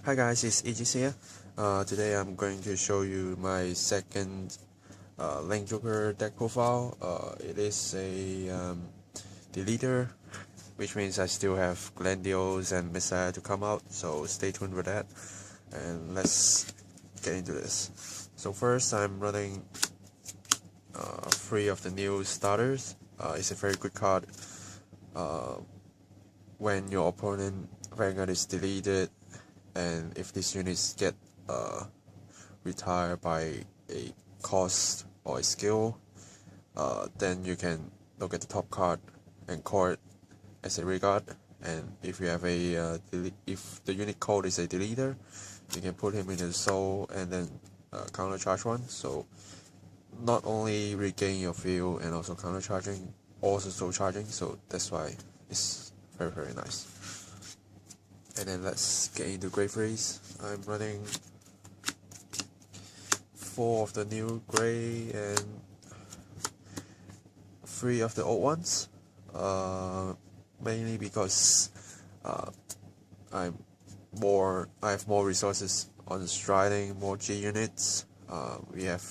Hi guys, it's Aegis here. Today I'm going to show you my second Deletor Deck Profile. It is a Deletor, which means I still have Glendios and Messiah to come out, so stay tuned for that. And let's get into this. So first I'm running 3 of the new starters. It's a very good card. When your opponent Vanguard is deleted, and if these units get retired by a cost or a skill, then you can look at the top card and call it as a regard. And if you have a if the unit code is a deleter, you can put him in the soul and then counter charge one. So not only regain your field and also counter charging, also soul charging. So that's why it's very nice. And then let's get into Grey Freeze. I'm running 4 of the new Grey and 3 of the old ones. Mainly because I have more resources on striding, more G units. We have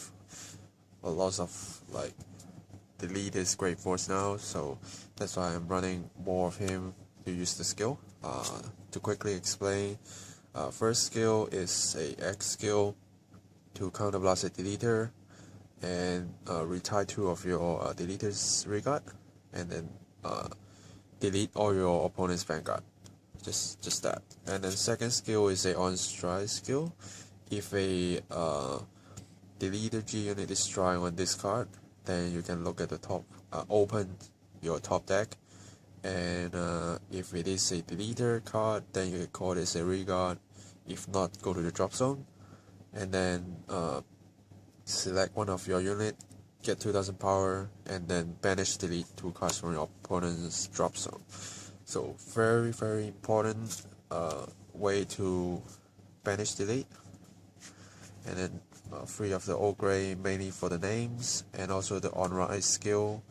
a lot of like deleted Great Force now, so that's why I'm running more of him to use the skill. To quickly explain, first skill is a X skill to counterblast a deleter and retire 2 of your deleters regard, and then delete all your opponent's Vanguard. Just that. And then second skill is a on stride skill. If a deleter G unit is strike on this card, then you can look at the top, open your top deck. And if it is a deleter card, then you can call this a regard. If not, go to the drop zone, and then select one of your unit, get 2000 power, and then banish delete 2 cards from your opponent's drop zone. So very important way to banish delete. And then 3 of the old Grey mainly for the names, and also the on rise skill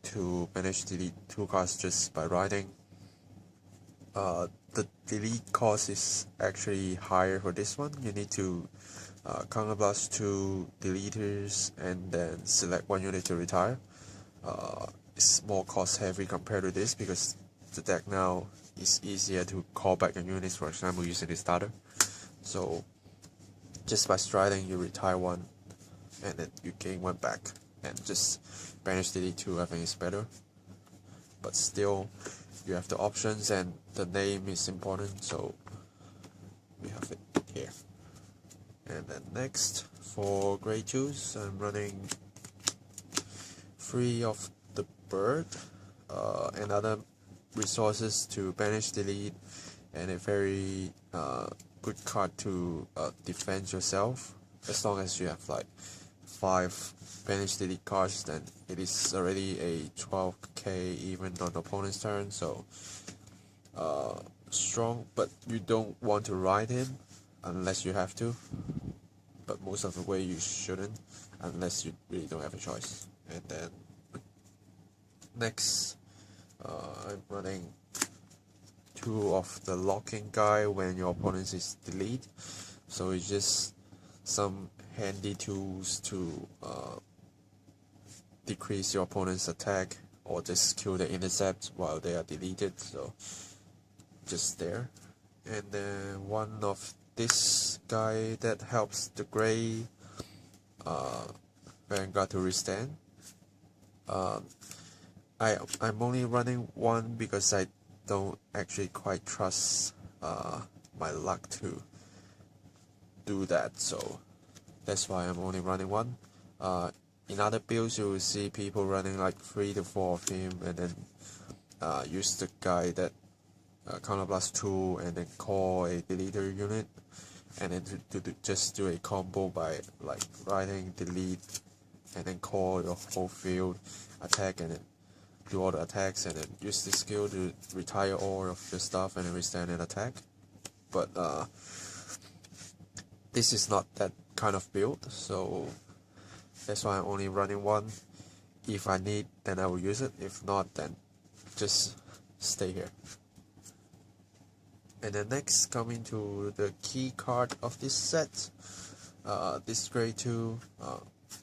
to banish delete 2 cards just by riding. The delete cost is actually higher for this one. You need to counterblast 2 deleters and then select 1 unit to retire. It's more cost heavy compared to this because the deck now is easier to call back your units, for example using the starter. So just by striding you retire 1 and then you gain 1 back, and just banish delete 2 I think is better, but still you have the options and the name is important, so we have it here. And then next for Grey 2s, I'm running 3 of the bird and other resources to banish delete, and a very good card to defend yourself. As long as you have like 5 banish delete cards, then it is already a 12k even on the opponent's turn. So strong, but you don't want to ride him unless you have to, but most of the way you shouldn't unless you really don't have a choice. And then next I'm running 2 of the locking guy when your opponent is delete. So it's just some handy tools to decrease your opponent's attack or just kill the intercept while they are deleted, so just there. And then 1 of this guy that helps the Grey Vanguard to restand. I'm only running 1 because I don't actually quite trust my luck to do that, so that's why I'm only running 1. In other builds you will see people running like 3 to 4 of him, and then use the guy that counterblast 2 and then call a deleter unit, and then just do a combo by like riding delete and then call your whole field, attack, and then do all the attacks, and then use the skill to retire all of your stuff and then restand and attack. But this is not that kind of build, so that's why I'm only running 1. If I need, then I will use it. If not, then just stay here. And then next, coming to the key card of this set, this grade 2,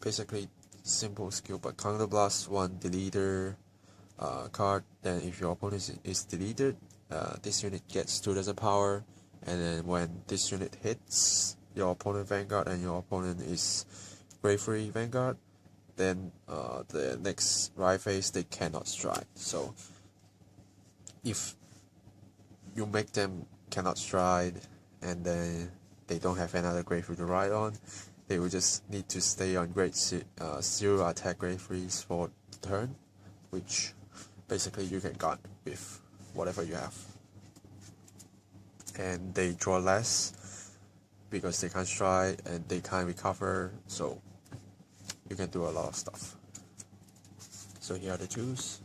basically simple skill but counterblast 1 deleter card. Then if your opponent is deleted, this unit gets 2000 power, and then when this unit hits your opponent Vanguard and your opponent is grade 3 Vanguard, then the next ride phase they cannot strike. So if you make them cannot stride and then they don't have another grade 3 to ride on, they will just need to stay on grade 0 attack grade 3s for the turn, which basically you can gun with whatever you have. And they draw less because they can't stride and they can't recover, so you can do a lot of stuff. So here are the tools.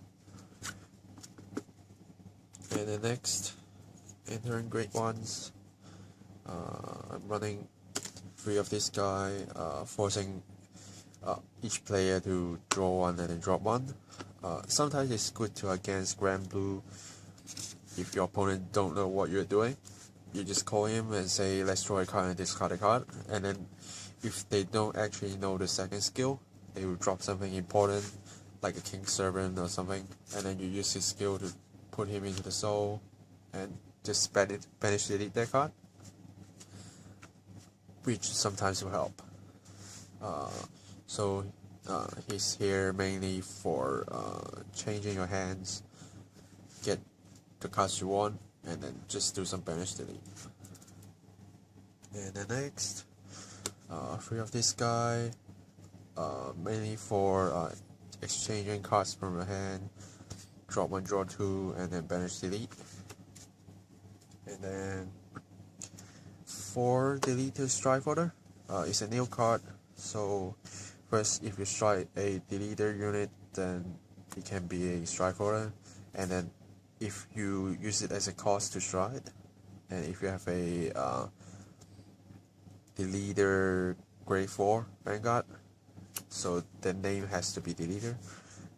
And then next, entering grade 1s, I'm running 3 of this guy, forcing each player to draw 1 and then drop 1. Sometimes it's good to against Grand Blue. If your opponent don't know what you're doing, you just call him and say let's draw a card and discard a card, and then if they don't actually know the second skill, they will drop something important like a King Servant or something, and then you use his skill to put him into the soul and just banish delete that card, which sometimes will help. So he's here mainly for changing your hands, get the cards you want, and then just do some banish delete. And then next, 3 of this guy, mainly for exchanging cards from your hand, drop 1, draw 2, and then banish delete. And then 4 Deletor Strike Order. It's a new card, so first if you strike a deleter unit, then it can be a strike order, and then if you use it as a cost to strike, and if you have a deleter grade 4 Vanguard, so the name has to be deleter,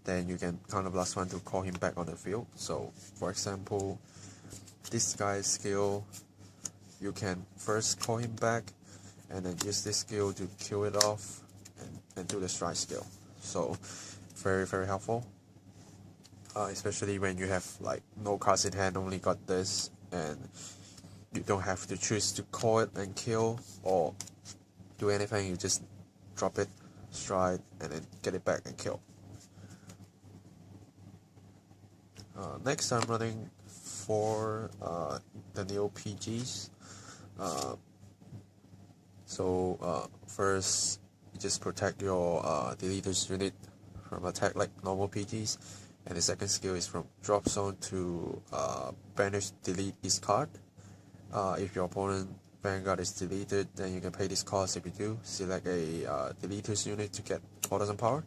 then you can counterblast 1 to call him back on the field. So for example, this guy's skill, you can first call him back and then use this skill to kill it off and do the strike skill. So very helpful, especially when you have like no cards in hand, only got this, and you don't have to choose to call it and kill or do anything. You just drop it, stride, and then get it back and kill. Next, I'm running 4 the new PGs. First, you just protect your Deletors unit from attack like normal PGs, and the second skill is from drop zone to banish delete this card. If your opponent Vanguard is deleted, then you can pay this cost. If you do, select a Deletors unit to get 4000 power.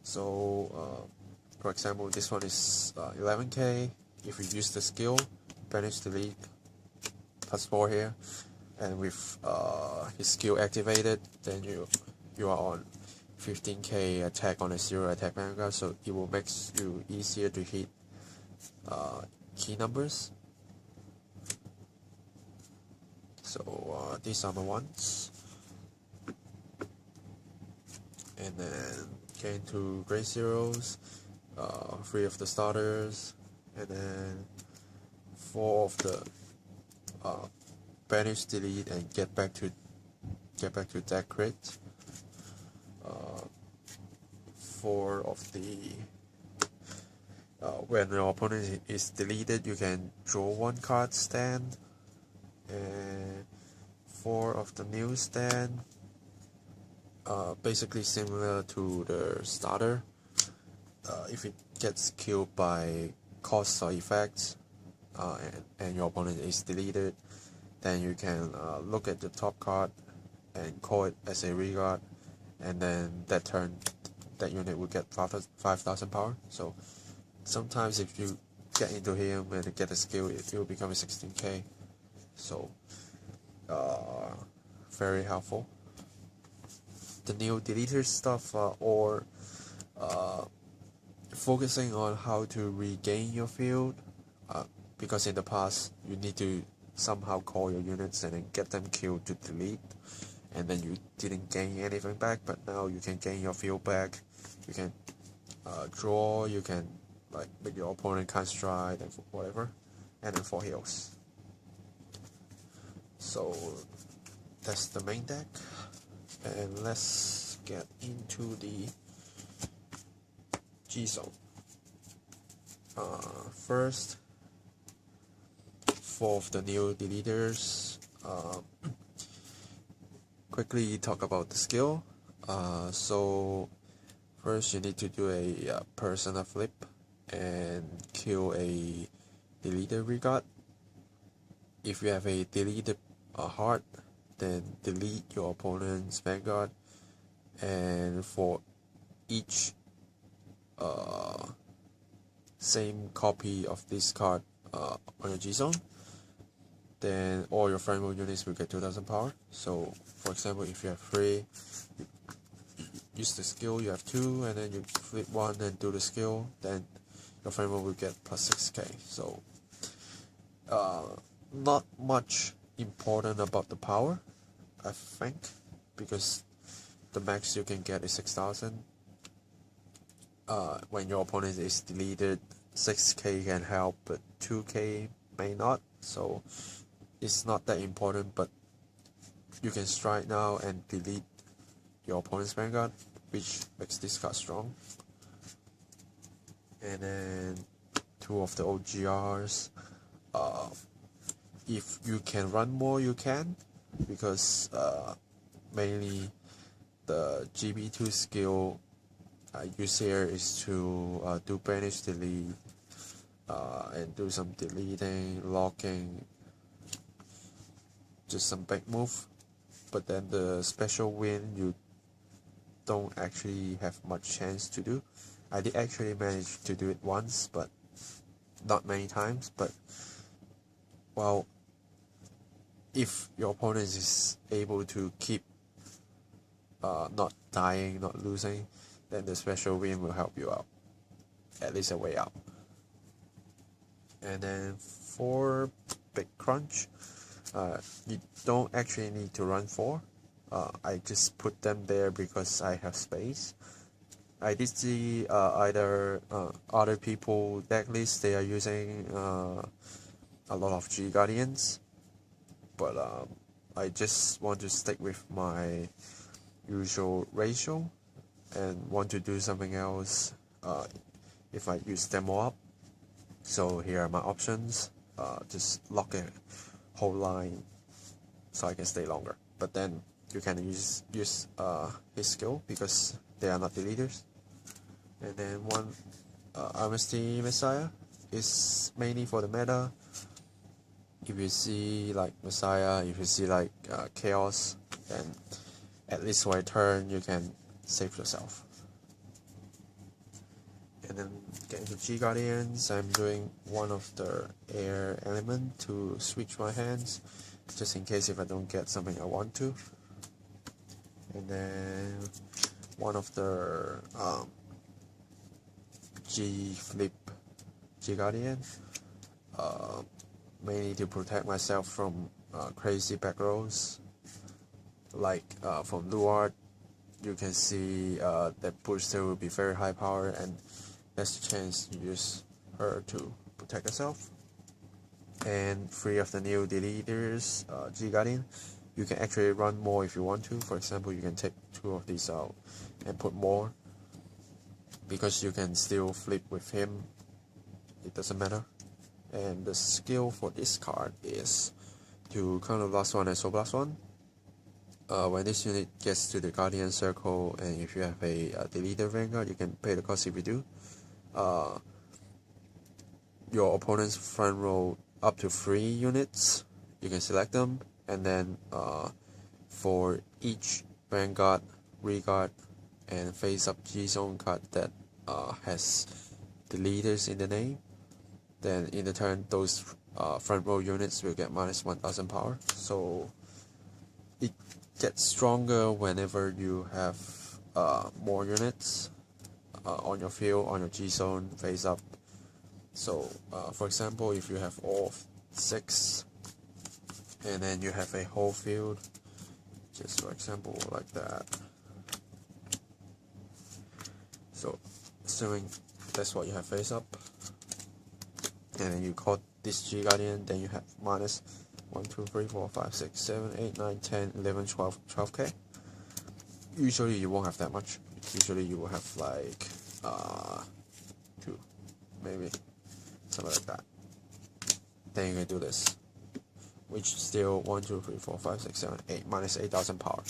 So for example, this one is 11k. If you use the skill banish delete +4 here, and with his skill activated, then you are on 15k attack on a 0 attack Vanguard, so it will make you easier to hit key numbers. So these are my ones, and then get into grade 0s, 3 of the starters, and then 4 of the banish delete and get back to deck crit. 4 of the when your opponent is deleted, you can draw 1 card stand, and 4 of the new stand, basically similar to the starter. If it gets killed by cost or effects, and your opponent is deleted, then you can look at the top card and call it as a regard, and then that turn that unit will get 5000 power. So sometimes if you get into him and get a skill, it will become a 16k. So very helpful. The new deleter stuff, or focusing on how to regain your field, because in the past you need to somehow call your units and then get them killed to delete, and then you didn't gain anything back. But now you can gain your field back, you can draw, you can like make your opponent can't stride and whatever, and then 4 heals. So that's the main deck, and let's get into the G zone. First, 4 of the new deleters. Quickly talk about the skill. So first you need to do a persona flip and kill a deleted Vanguard. If you have a deleted heart, then delete your opponent's Vanguard, and for each same copy of this card on your G zone, then all your friend roll units will get 2000 power. So for example, if you have 3, you use the skill, you have 2, and then you flip 1 and do the skill, then your friend roll will get plus 6k. So not much important about the power, I think, because the max you can get is 6000. When your opponent is deleted, 6k can help, but 2k may not, so it's not that important. But you can strike now and delete your opponent's Vanguard, which makes this card strong. And then 2 of the OGRs. If you can run more, you can, because mainly the GB2 skill use here is to do banish, delete, and do some deleting, locking, just some big move. But then the special win you don't actually have much chance to do. I did actually manage to do it once, but not many times. But well, if your opponent is able to keep not dying, not losing, then the special win will help you out, at least a way out. And then for big crunch, you don't actually need to run 4. I just put them there because I have space. I did see either other people deck lists, they are using a lot of G Guardians, but I just want to stick with my usual ratio and want to do something else if I use them all up. So here are my options. Just lock a whole line so I can stay longer, but then you can use his skill because they are not deleters. And then one Amnesty Messiah is mainly for the meta. If you see like Messiah, if you see like Chaos, then at least for a turn you can save yourself. And then get into G Guardians. I'm doing one of the air element to switch my hands, just in case if I don't get something I want to. And then one of the G flip G Guardian, mainly to protect myself from crazy back rolls. Like from Luard, you can see that booster will be very high power, and there's a chance you use her to protect yourself. And 3 of the new deleters, G Guardian, you can actually run more if you want to. For example, you can take 2 of these out and put more, because you can still flip with him, it doesn't matter. And the skill for this card is to counter last 1 and soul blast 1. When this unit gets to the Guardian Circle, and if you have a deleter Vanguard, you can pay the cost if you do. Your opponent's front row up to 3 units, you can select them, and then for each Vanguard, Regard, and face up G zone card that has deleters in the name, then in the turn those front row units will get minus 1000 power. So it gets stronger whenever you have more units on your field, on your G zone, face up. So for example, if you have all 6 and then you have a whole field, just for example like that. So assuming that's what you have face up, and then you call this G Guardian, then you have minus 1, 2, 3, 4, 5, 6, 7, 8, 9, 10, 11, 12, 12k. Usually you won't have that much. Usually you will have like 2, maybe something like that. Then you can do this, which is still 1, 2, 3, 4, 5, 6, 7, 8 minus 8,000 power.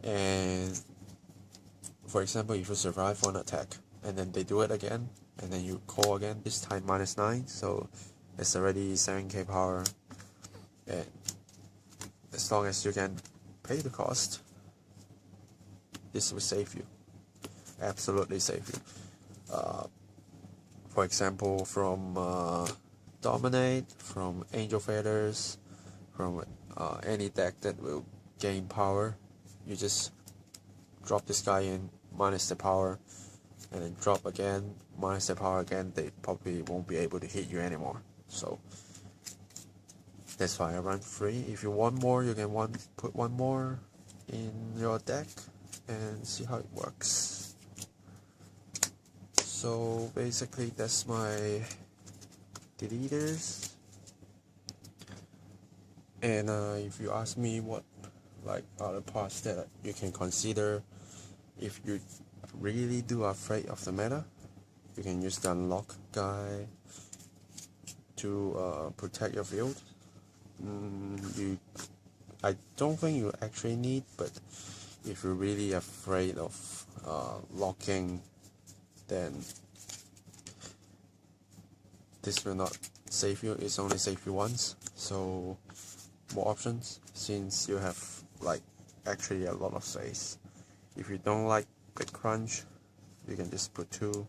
And for example, if you survive one attack and then they do it again, and then you call again, this time minus 9, so it's already 7k power. And as long as you can pay the cost, this will save you, absolutely save you. For example, from Dominate, from Angel Feathers, from any deck that will gain power, you just drop this guy in, minus the power, and then drop again, minus the power again. They probably won't be able to hit you anymore. So that's why I run 3. If you want more, you can put one more in your deck and see how it works. So basically that's my Deletors. And if you ask me what like other parts that you can consider, if you really do afraid of the meta, you can use the unlock guy to protect your field. I don't think you actually need, but if you're really afraid of locking, then this will not save you. It's only save you once, so more options, since you have like actually a lot of space. If you don't like big crunch, you can just put 2,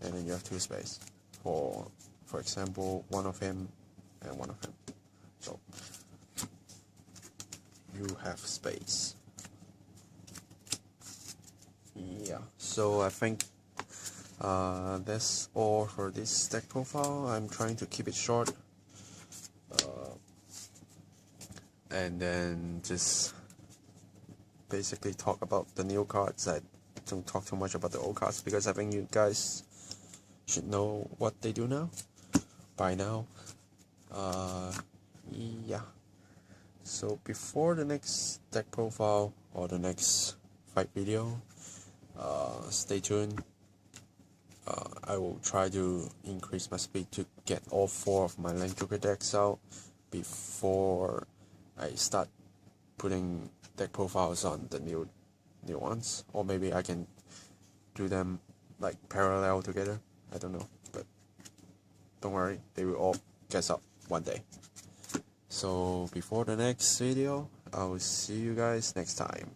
and then you have 2 space for example, one of him and one of him. So you have space. Yeah, so I think that's all for this deck profile. I'm trying to keep it short, and then just basically talk about the new cards. I don't talk too much about the old cards because I think you guys should know what they do now by now. Yeah, so before the next deck profile or the next fight video, stay tuned. I will try to increase my speed to get all 4 of my Land Joker decks out before I start putting deck profiles on the new ones, or maybe I can do them like parallel together. I don't know, but don't worry, they will all get up one day. So before the next video, I will see you guys next time.